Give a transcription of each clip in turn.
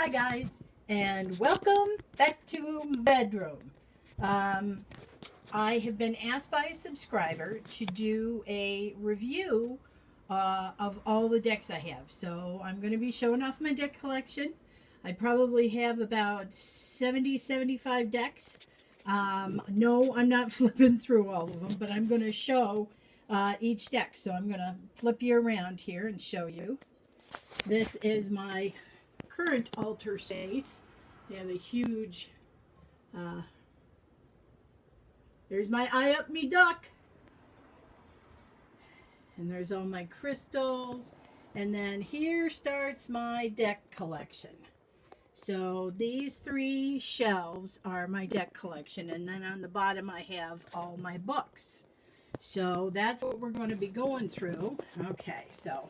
Hi guys, and welcome back to my bedroom. I have been asked by a subscriber to do a review of all the decks I have. So I'm going to be showing off my deck collection. I probably have about 75 decks. No, I'm not flipping through all of them, but I'm going to show each deck. So I'm going to flip you around here and show you. This is my current altar space. They have a huge, there's my eye up me duck. And there's all my crystals. And then here starts my deck collection. So these three shelves are my deck collection. And then on the bottom I have all my books. So that's what we're going to be going through. Okay, so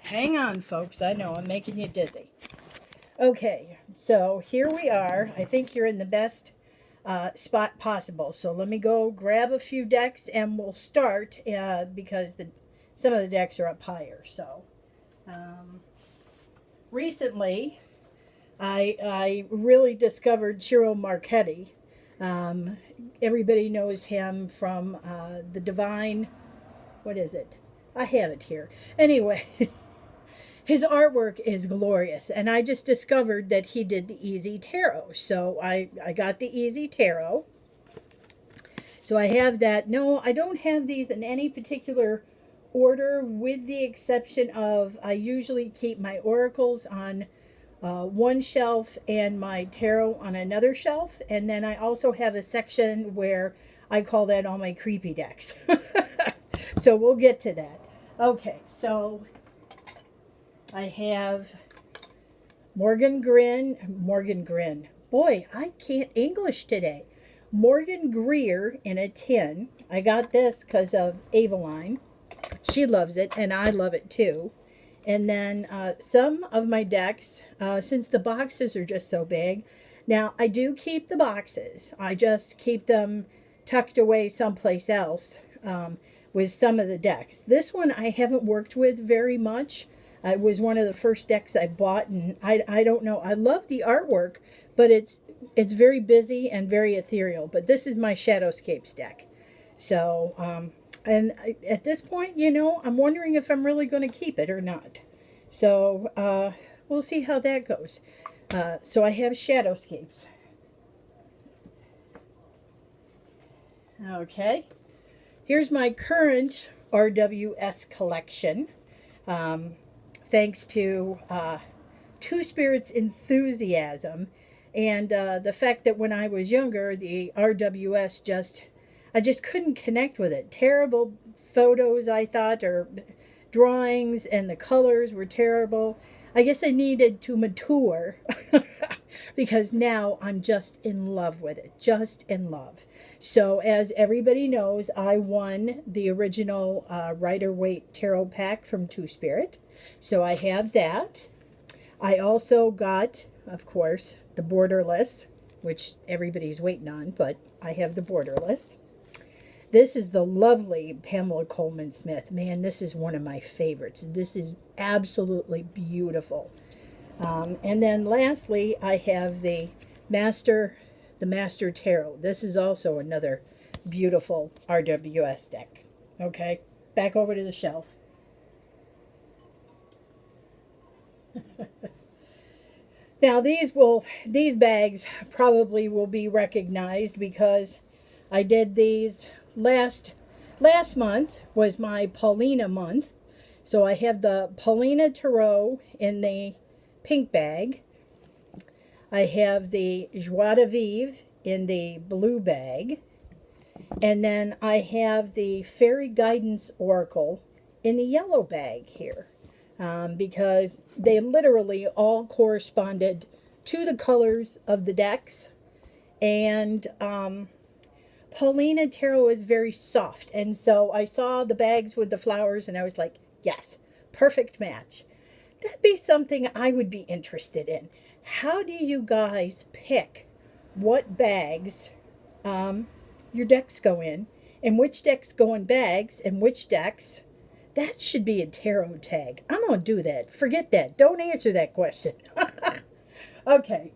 hang on, folks. I know I'm making you dizzy. Okay, so here we are. I think you're in the best spot possible. So let me go grab a few decks and we'll start because some of the decks are up higher. So recently I really discovered Ciro Marchetti. Everybody knows him from the Divine, what is it? I have it here. Anyway, his artwork is glorious, and I just discovered that he did the Easy Tarot. So I got the Easy Tarot. So I have that. No, I don't have these in any particular order, with the exception of I usually keep my oracles on one shelf and my tarot on another shelf. And then I also have a section where I call that all my creepy decks. So we'll get to that. Okay, so I have Morgan Grin. Boy, I can't English today. Morgan Greer in a tin. I got this because of Aveline. She loves it, and I love it too. And then some of my decks, since the boxes are just so big. Now, I do keep the boxes. I just keep them tucked away someplace else with some of the decks. This one I haven't worked with very much. It was one of the first decks I bought, and I don't know. I love the artwork, but it's very busy and very ethereal. But this is my Shadowscapes deck. So, at this point, you know, I'm wondering if I'm really going to keep it or not. So, we'll see how that goes. So I have Shadowscapes. Okay. Here's my current RWS collection. Thanks to Two Spirits enthusiasm and the fact that when I was younger, the RWS I just couldn't connect with it. Terrible photos, I thought, or drawings, and the colors were terrible. I guess I needed to mature because now I'm just in love with it. Just in love. So as everybody knows, I won the original Rider-Waite Tarot pack from Two Spirit. So I have that. I also got, of course, the Borderless, which everybody's waiting on, but I have the Borderless. This is the lovely Pamela Coleman Smith. Man, this is one of my favorites. This is absolutely beautiful. And then lastly, I have the Master Tarot. This is also another beautiful RWS deck. Okay, back over to the shelf. Now these bags probably will be recognized because I did these last month was my Paulina month. So I have the Paulina Tarot in the pink bag. I have the Joie de Vivre in the blue bag. And then I have the Fairy Guidance Oracle in the yellow bag here. Because they literally all corresponded to the colors of the decks. And Paulina Tarot is very soft. And so I saw the bags with the flowers and I was like, yes, perfect match. That'd be something I would be interested in. How do you guys pick what bags your decks go in, and which decks go in bags, and which decks? That should be a tarot tag. I'm going to do that. Forget that. Don't answer that question. Okay,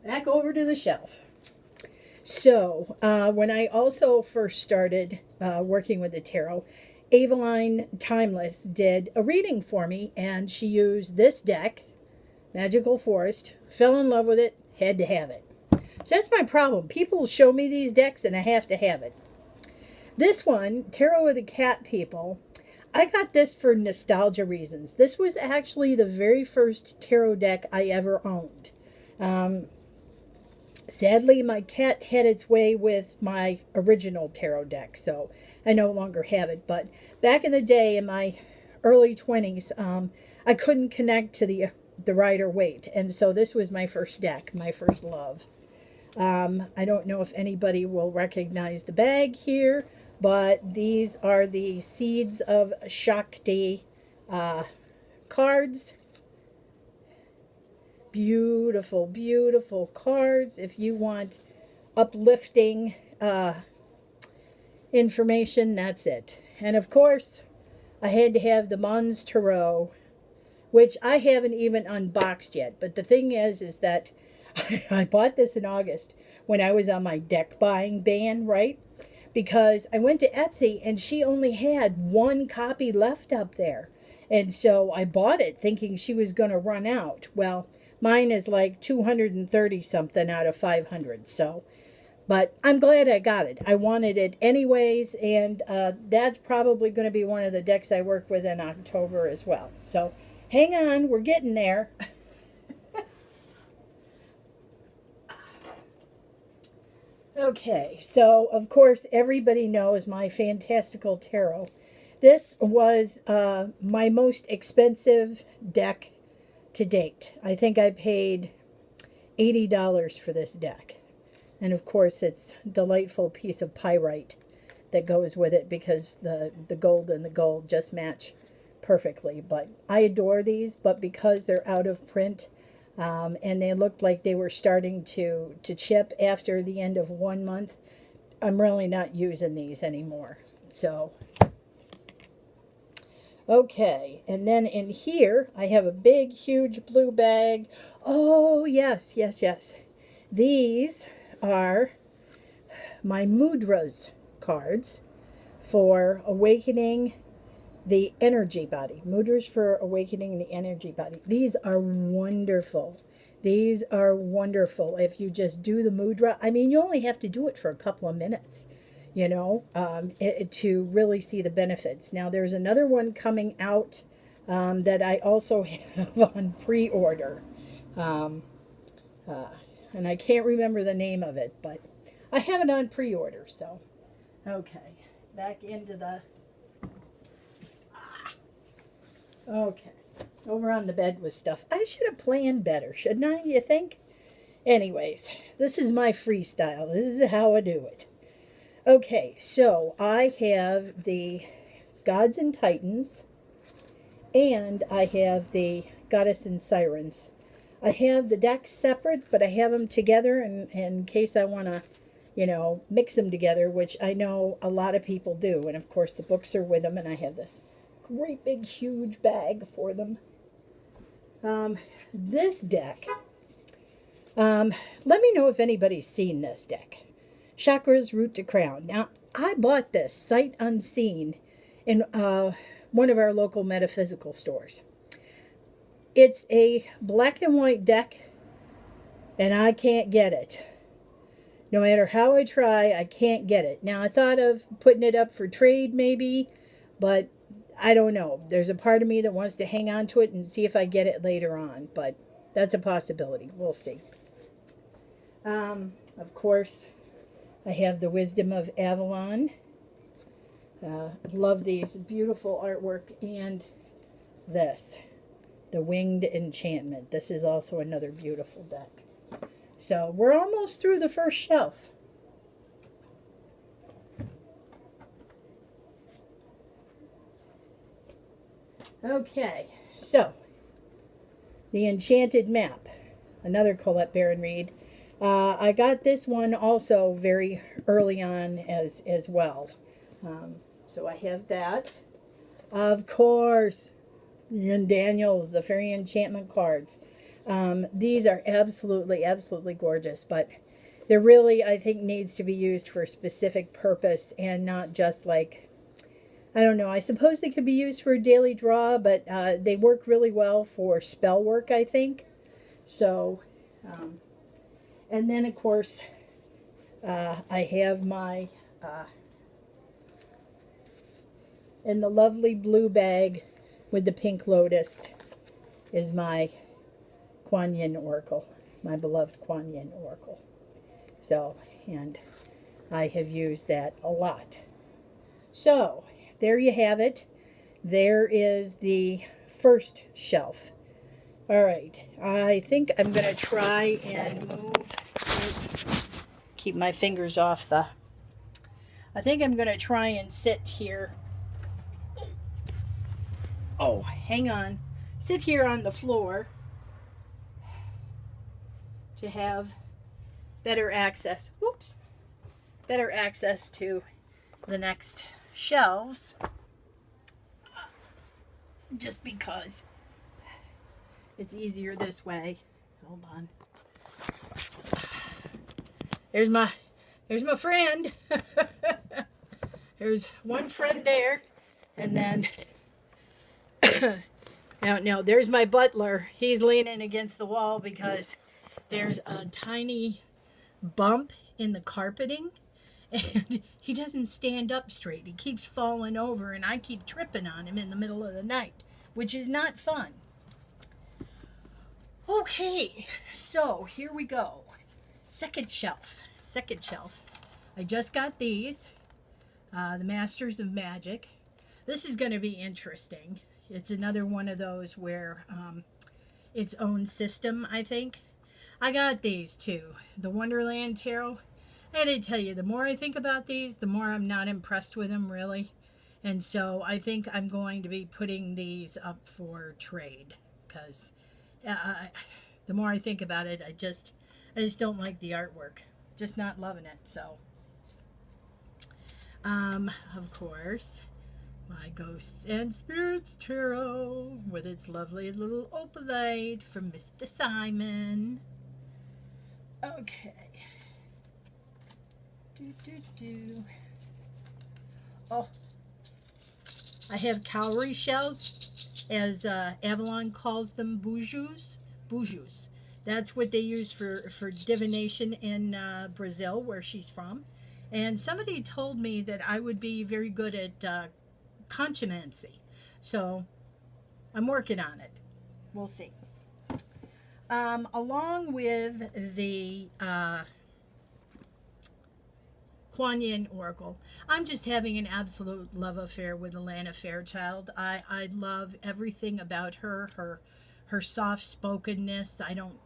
back over to the shelf. So, when I also first started working with the tarot, Aveline Timeless did a reading for me, and she used this deck, Magical Forest, fell in love with it, had to have it. So that's my problem. People show me these decks, and I have to have it. This one, Tarot of the Cat People, I got this for nostalgia reasons. This was actually the very first tarot deck I ever owned. Sadly, my cat had its way with my original tarot deck, so I no longer have it. But back in the day, in my early 20s, I couldn't connect to the Rider-Waite, and so this was my first deck, my first love. I don't know if anybody will recognize the bag here, but these are the Seeds of Shakti cards. Beautiful, beautiful cards. If you want uplifting information, that's it. And of course, I had to have the Mons Tarot, which I haven't even unboxed yet. But the thing is that I bought this in August when I was on my deck buying ban, right? Because I went to Etsy and she only had one copy left up there. And so I bought it thinking she was going to run out. Well, mine is like 230 something out of 500. So, but I'm glad I got it. I wanted it anyways. And that's probably going to be one of the decks I work with in October as well. So hang on, we're getting there. Okay, so of course everybody knows my Fantastical Tarot. This was my most expensive deck to date. I think I paid $80 for this deck. And of course it's a delightful piece of pyrite that goes with it because the gold and the gold just match perfectly. But I adore these, but because they're out of print, and they looked like they were starting to chip after the end of 1 month, I'm really not using these anymore. So, okay. And then in here, I have a big, huge blue bag. Oh, yes, yes, yes. These are my Mudras cards for awakening the energy body. Mudras for awakening the energy body. These are wonderful. These are wonderful. If you just do the mudra, I mean, you only have to do it for a couple of minutes, you know, to really see the benefits. Now, there's another one coming out that I also have on pre-order. And I can't remember the name of it, but I have it on pre-order. So, okay, back into the... Okay, over on the bed with stuff. I should have planned better, shouldn't I, you think? Anyways, this is my freestyle. This is how I do it. Okay, so I have the Gods and Titans, and I have the Goddess and Sirens. I have the decks separate, but I have them together in case I want to, you know, mix them together, which I know a lot of people do. And of course, the books are with them, and I have this great big huge bag for them. This deck, let me know if anybody's seen this deck. Chakras Root to Crown. Now, I bought this sight unseen in one of our local metaphysical stores. It's a black and white deck, and I can't get it. No matter how I try, I can't get it. Now, I thought of putting it up for trade maybe, but I don't know. There's a part of me that wants to hang on to it and see if I get it later on, but that's a possibility. We'll see. Of course, I have the Wisdom of Avalon. Love these beautiful artwork, and this, the Winged Enchantment. This is also another beautiful deck. So we're almost through the first shelf. Okay, so the Enchanted Map, another Colette Baron Reed. I got this one also very early on as well. So I have that. Of course, and Daniels, the Fairy Enchantment cards. These are absolutely, absolutely gorgeous, but they're really, I think, needs to be used for a specific purpose and not just like, I don't know. I suppose they could be used for a daily draw, but they work really well for spell work, I think. So, um, and then of course, I have my, in the lovely blue bag with the pink lotus is my Kuan Yin Oracle, my beloved Kuan Yin Oracle. So, and I have used that a lot. So, there you have it. There is the first shelf. All right, I think I'm going to try and move, keep my fingers off the, I think I'm going to try and sit here. Oh, hang on. Sit here on the floor to have better access. Oops. Better access to the next shelves. Just because it's easier this way. Hold on. There's my friend. There's one friend there, and then now there's my butler. He's leaning against the wall because there's a tiny bump in the carpeting, and he doesn't stand up straight. He keeps falling over, and I keep tripping on him in the middle of the night, which is not fun. Okay, so here we go. Second shelf. I just got these, the Masters of Magic. This is going to be interesting. It's another one of those where its own system, I think. I got these too. The Wonderland Tarot. I had to tell you, the more I think about these, the more I'm not impressed with them, really. And so I think I'm going to be putting these up for trade because the more I think about it, I just don't like the artwork. Just not loving it. So, of course, my Ghosts and Spirits Tarot with its lovely little opalite from Mr. Simon. Okay. Oh, I have cowrie shells, as Avalon calls them, bujus. That's what they use for divination in Brazil, where she's from. And somebody told me that I would be very good at conchomancy. So I'm working on it. We'll see. Along with the Kuan Yin Oracle, I'm just having an absolute love affair with Alana Fairchild. I love everything about her soft spokenness. I don't,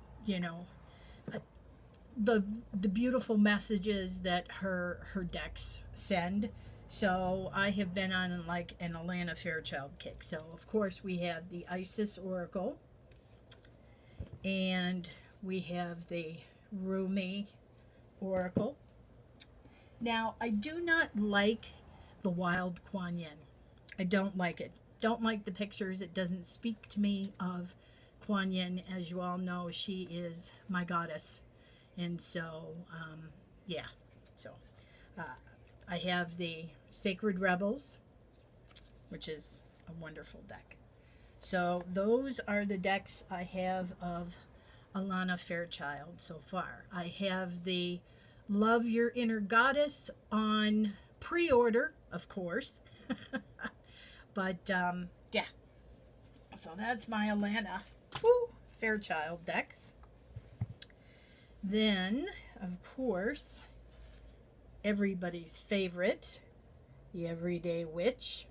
the beautiful messages that her decks send. So I have been on like an Alana Fairchild kick. So of course we have the Isis Oracle, and we have the Rumi Oracle. Now, I do not like the wild Kuan Yin. I don't like it. Don't like the pictures. It doesn't speak to me of Kuan Yin. As you all know, she is my goddess. And so, yeah. So, I have the Sacred Rebels, which is a wonderful deck. So, those are the decks I have of Alana Fairchild so far. I have the Love Your Inner Goddess on pre-order, of course. But, yeah. So that's my Alana Fairchild decks. Then, of course, everybody's favorite, the Everyday Witch.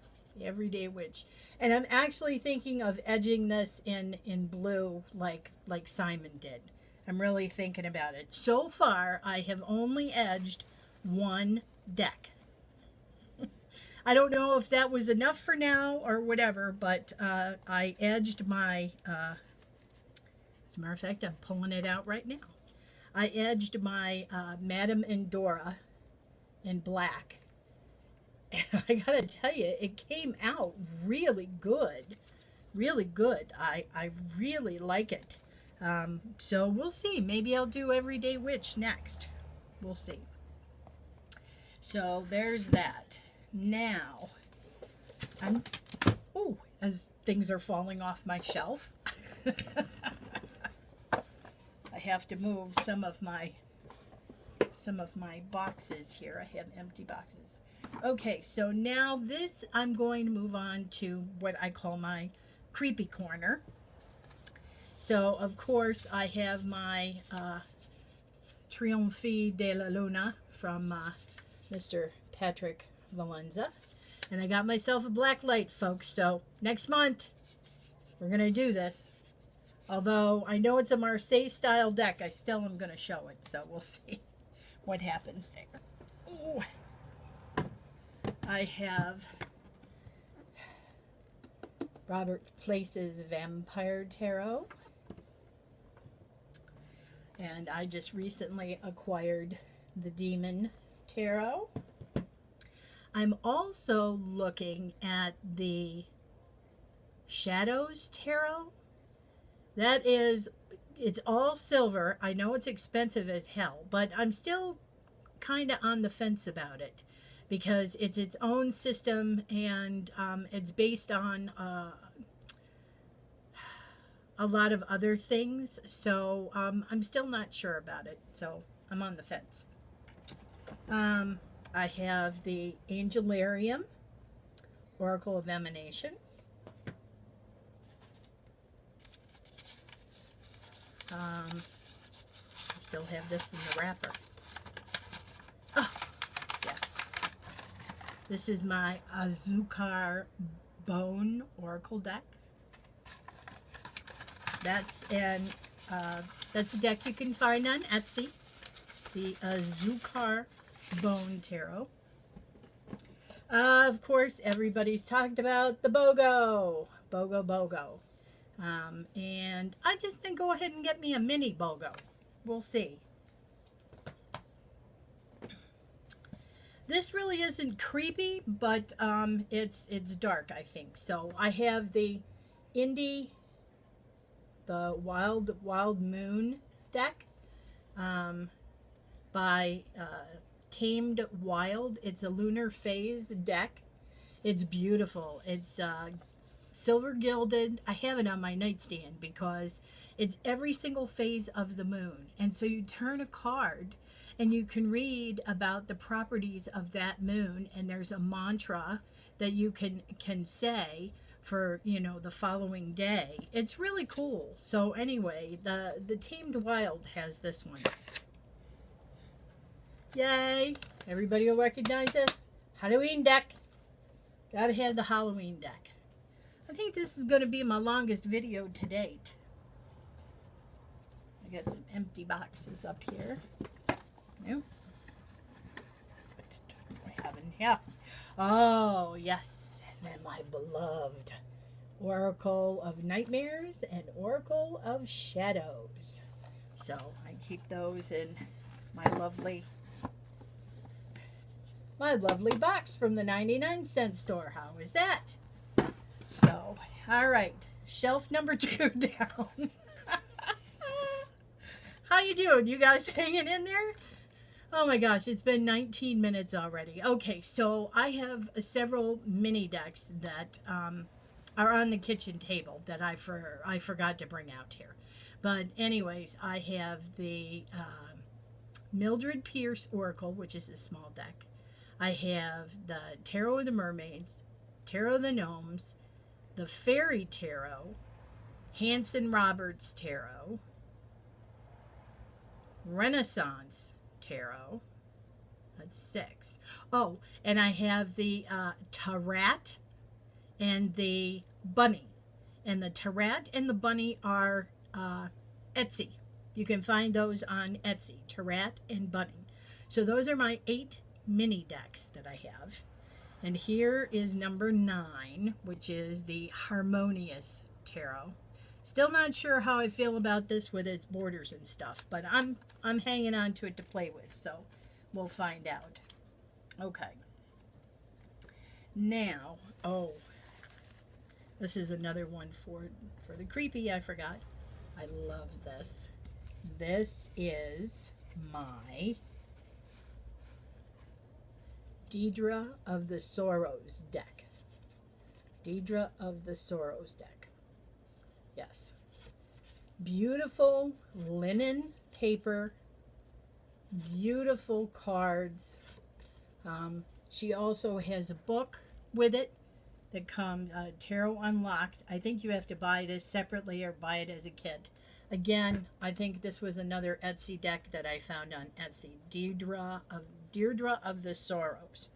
And I'm actually thinking of edging this in blue like Simon did. I'm really thinking about it. So far, I have only edged one deck. I don't know if that was enough for now or whatever, but I edged my, as a matter of fact, I'm pulling it out right now. I edged my Madame Endora in black. And I gotta tell you, it came out really good. really good. I really like it. So we'll see. Maybe I'll do Everyday Witch next. We'll see. So there's that. Now, I'm, oh, as things are falling off my shelf, I have to move some of my boxes here. I have empty boxes. Okay, so now this, I'm going to move on to what I call my creepy corner. So, of course, I have my Triomphe de la Luna from Mr. Patrick Valenza. And I got myself a black light, folks. So, next month, we're going to do this. Although I know it's a Marseille-style deck, I still am going to show it. So, we'll see what happens there. Ooh. I have Robert Place's Vampire Tarot. And I just recently acquired the Demon Tarot. I'm also looking at the Shadows Tarot. That is, it's all silver. I know it's expensive as hell, but I'm still kind of on the fence about it because it's its own system and it's based on a lot of other things. So I'm still not sure about it. So I'm on the fence. I have the Angelarium, Oracle of Emanations. I still have this in the wrapper. Oh, yes. This is my Azukar Bone Oracle deck. That's a deck you can find on Etsy. The Azukar Bone Tarot. Of course, everybody's talked about the BOGO. BOGO. And I just think go ahead and get me a mini BOGO. We'll see. This really isn't creepy, but it's dark, I think. So I have the Wild Moon deck by Tamed Wild. It's a lunar phase deck. It's beautiful. It's silver gilded. I have it on my nightstand because it's every single phase of the moon. And so you turn a card and you can read about the properties of that moon, and there's a mantra that you can say for, you know, the following day. It's really cool. So anyway, the Tamed Wild has this one. Yay! Everybody will recognize this. Halloween deck. Gotta have the Halloween deck. I think this is going to be my longest video to date. I got some empty boxes up here. Nope. What do I have in here? Oh, yes. And then my beloved Oracle of Nightmares and Oracle of Shadows. So I keep those in my lovely box from the 99-cent store. How is that? So, all right, shelf number 2 down. How you doing? You guys hanging in there? Oh my gosh, it's been 19 minutes already. Okay, so I have several mini decks that are on the kitchen table that I forgot to bring out here. But anyways, I have the Mildred Pierce Oracle, which is a small deck. I have the Tarot of the Mermaids, Tarot of the Gnomes, the Fairy Tarot, Hanson Roberts Tarot, Renaissance Tarot. That's 6. Oh, and I have the Tarat and the Bunny. And the Tarat and the Bunny are Etsy. You can find those on Etsy, Tarat and Bunny. So those are my 8 mini decks that I have. And here is number 9, which is the Harmonious Tarot. Still not sure how I feel about this with its borders and stuff, but I'm hanging on to it to play with, so we'll find out. Okay. Now, This is another one for the creepy. I forgot. I love this. This is my Deidre of the Sorrows deck. Deidre of the Sorrows deck. Yes. Beautiful linen paper. Beautiful cards. She also has a book with it that comes Tarot Unlocked. I think you have to buy this separately or buy it as a kit. Again, I think this was another Etsy deck that I found on Etsy. Deirdre of the Sorrows.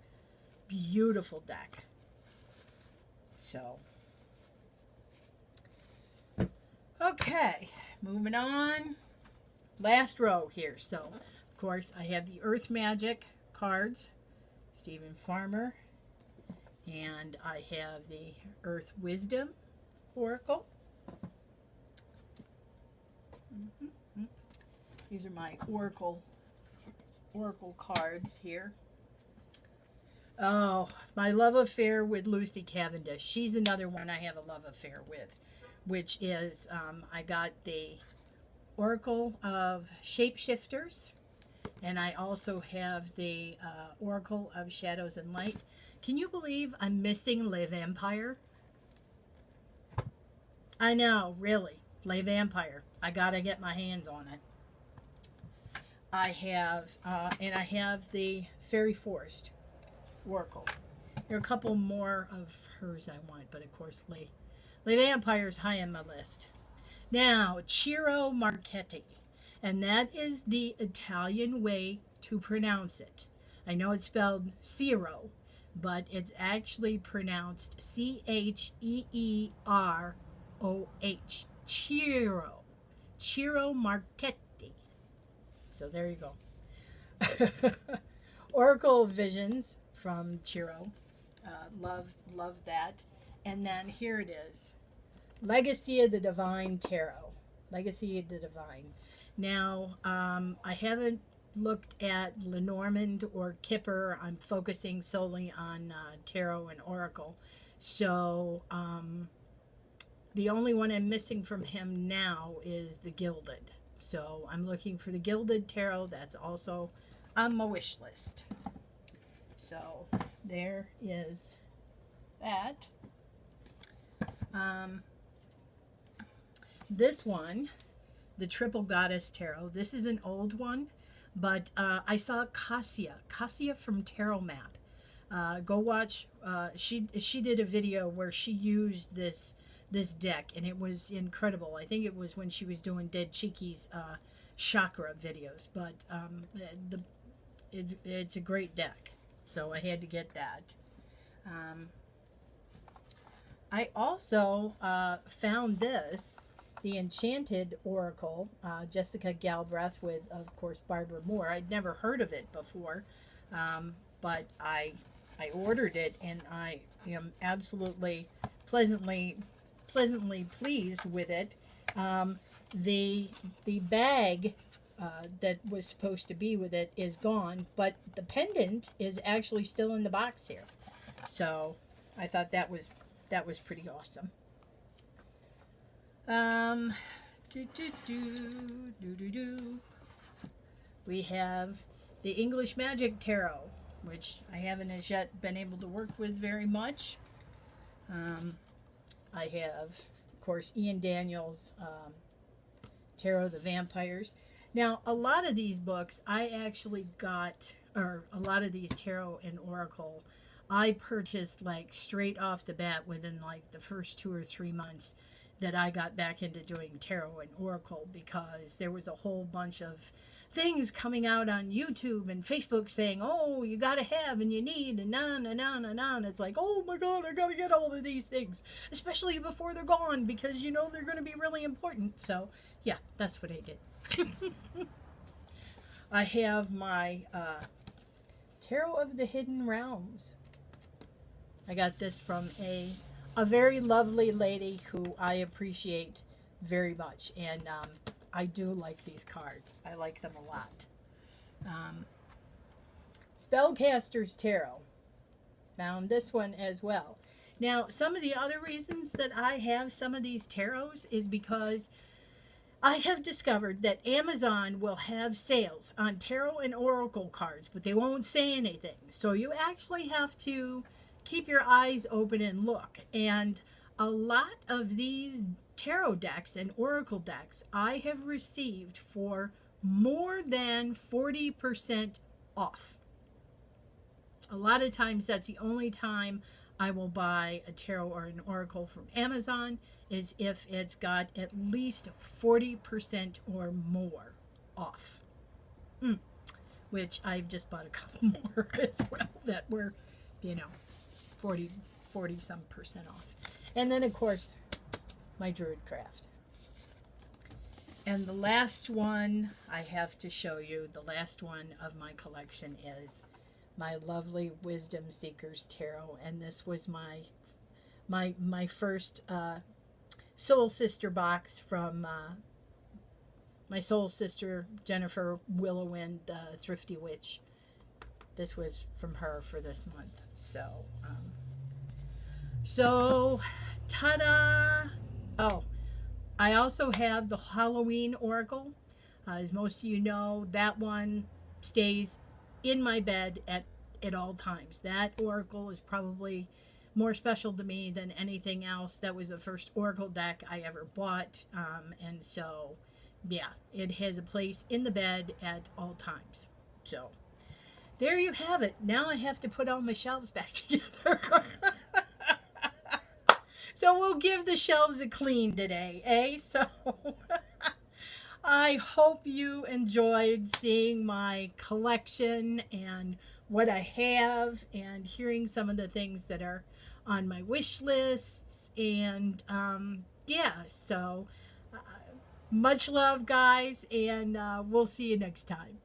Beautiful deck. So, okay, moving on. Last row here. So, of course, I have the Earth Magic cards, Stephen Farmer, and I have the Earth Wisdom Oracle. These are my Oracle cards here. Oh, my love affair with Lucy Cavendish. She's another one I have a love affair with, which is I got the Oracle of Shapeshifters, and I also have the Oracle of Shadows and Light. Can you believe I'm missing Le Vampire? I know, really. Le Vampire. I gotta get my hands on it. I have, and I have the Fairy Forest Oracle. There are a couple more of hers I want, but of course Le Vampire's high on my list. Now, Ciro Marchetti, and that is the Italian way to pronounce it. I know it's spelled Ciro, but it's actually pronounced Cheeroh. Ciro. Ciro Marchetti. So there you go. Oracle of Visions from Ciro. Love that. And then here it is. Legacy of the Divine Tarot. Legacy of the Divine. Now, I haven't looked at Lenormand or Kipper. I'm focusing solely on Tarot and Oracle. So, the only one I'm missing from him now is the Gilded. So, I'm looking for the Gilded Tarot. That's also on my wish list. So, there is that. This one, the Triple Goddess Tarot. This is an old one, but I saw Cassia from Tarot Map. Go watch. She did a video where she used this deck, and it was incredible. I think it was when she was doing Dead Cheeky's chakra videos, but it's a great deck, so I had to get that. I also found this, the Enchanted Oracle, Jessica Galbraith with, of course, Barbara Moore. I'd never heard of it before, but I ordered it, and I am absolutely pleasantly pleased with it. The bag that was supposed to be with it is gone, but the pendant is actually still in the box here. So I thought that was pretty awesome. We have the English Magic Tarot, which I haven't as yet been able to work with very much. I have, of course, Ian Daniels' Tarot of the Vampires. Now, a lot of these books I actually got, or a lot of these Tarot and Oracle, I purchased like straight off the bat within like the first 2 or 3 months that I got back into doing Tarot and Oracle, because there was a whole bunch of things coming out on YouTube and Facebook saying, oh, you gotta have and you need and on and on and on. It's like, oh my God, I gotta get all of these things, especially before they're gone, because you know they're gonna be really important. So yeah, that's what I did. I have my Tarot of the Hidden Realms. I got this from a very lovely lady who I appreciate very much, and I do like these cards. I like them a lot. Spellcaster's Tarot. Found this one as well. Now, some of the other reasons that I have some of these tarots is because I have discovered that Amazon will have sales on tarot and oracle cards, but they won't say anything. So you actually have to keep your eyes open and look. And a lot of these tarot decks and oracle decks I have received for more than 40% off. A lot of times that's the only time I will buy a tarot or an oracle from Amazon is if it's got at least 40% or more off. Which I've just bought a couple more as well that were, you know, 40 some percent off. And then of course my Druid Craft. And the last one I have to show you, the last one of my collection is my lovely Wisdom Seekers Tarot, and this was my first soul sister box from my soul sister Jennifer Willowind, the Thrifty Witch. This was from her for this month. So ta-da! Oh, I also have the Halloween Oracle. As most of you know, that one stays in my bed at all times. That oracle is probably more special to me than anything else. That was the first oracle deck I ever bought. And so, yeah, it has a place in the bed at all times. So, there you have it. Now I have to put all my shelves back together. So we'll give the shelves a clean today, eh? So I hope you enjoyed seeing my collection and what I have and hearing some of the things that are on my wish lists. And yeah, so much love, guys, and we'll see you next time.